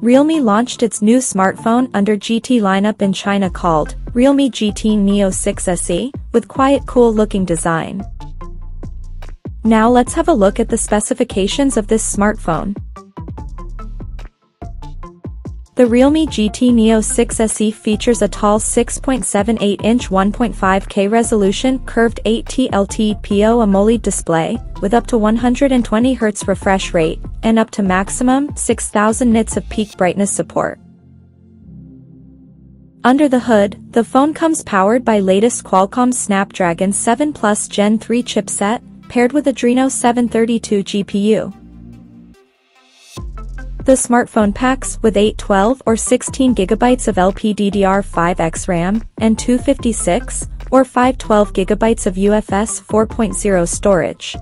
Realme launched its new smartphone under GT lineup in China called Realme GT Neo6 SE, with quiet cool-looking design. Now let's have a look at the specifications of this smartphone. The Realme GT Neo6 SE features a tall 6.78-inch 1.5K resolution curved 8T LTPO AMOLED display, with up to 120 Hz refresh rate, and up to maximum 6000 nits of peak brightness support. Under the hood, the phone comes powered by latest Qualcomm Snapdragon 7 Plus Gen 3 chipset, paired with Adreno 732 GPU. The smartphone packs with 812 or 16 GB of LPDDR5X RAM and 256 or 512 GB of UFS 4.0 storage.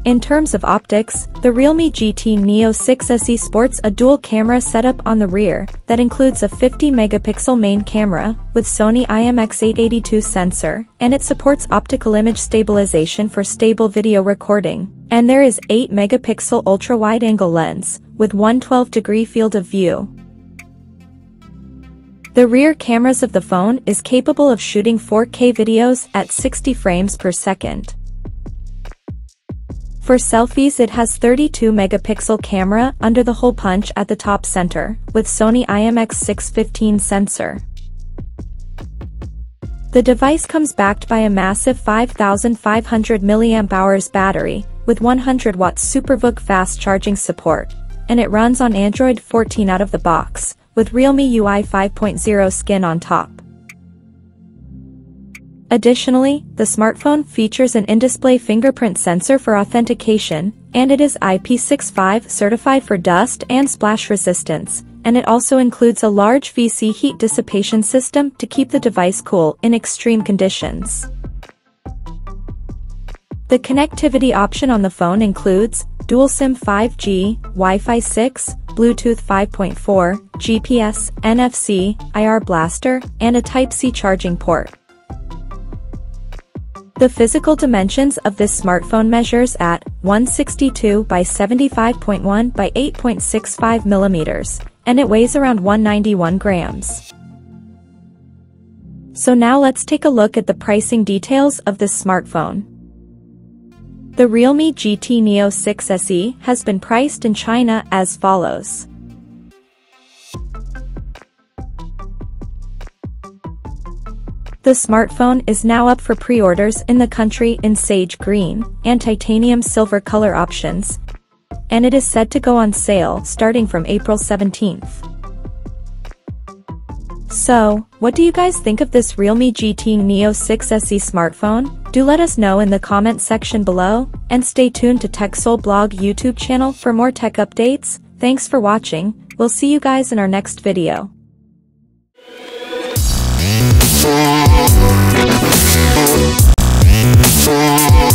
In terms of optics, the Realme GT Neo6 SE sports a dual-camera setup on the rear that includes a 50-megapixel main camera with Sony IMX882 sensor, and it supports optical image stabilization for stable video recording. And there is 8-megapixel ultra-wide-angle lens with 112-degree field of view. The rear cameras of the phone is capable of shooting 4K videos at 60 frames per second. For selfies, it has 32-megapixel camera under the hole punch at the top center, with Sony IMX615 sensor. The device comes backed by a massive 5500 mAh battery, with 100 watts SuperVOOC fast charging support, and it runs on Android 14 out of the box, with Realme UI 5.0 skin on top. Additionally, the smartphone features an in-display fingerprint sensor for authentication, and it is IP65 certified for dust and splash resistance, and it also includes a large VC heat dissipation system to keep the device cool in extreme conditions. The connectivity option on the phone includes dual SIM 5G, Wi-Fi 6, Bluetooth 5.4, GPS, NFC, IR blaster, and a Type-C charging port. The physical dimensions of this smartphone measures at 162 by 75.1 by 8.65 millimeters, and it weighs around 191 grams. So now let's take a look at the pricing details of this smartphone. The Realme GT Neo6 SE has been priced in China as follows. The smartphone is now up for pre-orders in the country in sage green and titanium silver color options, and it is set to go on sale starting from April 17th. So, what do you guys think of this Realme GT Neo6 SE smartphone? Do let us know in the comment section below, and stay tuned to TechSole Blog YouTube channel for more tech updates. Thanks for watching, we'll see you guys in our next video. We'll be right back.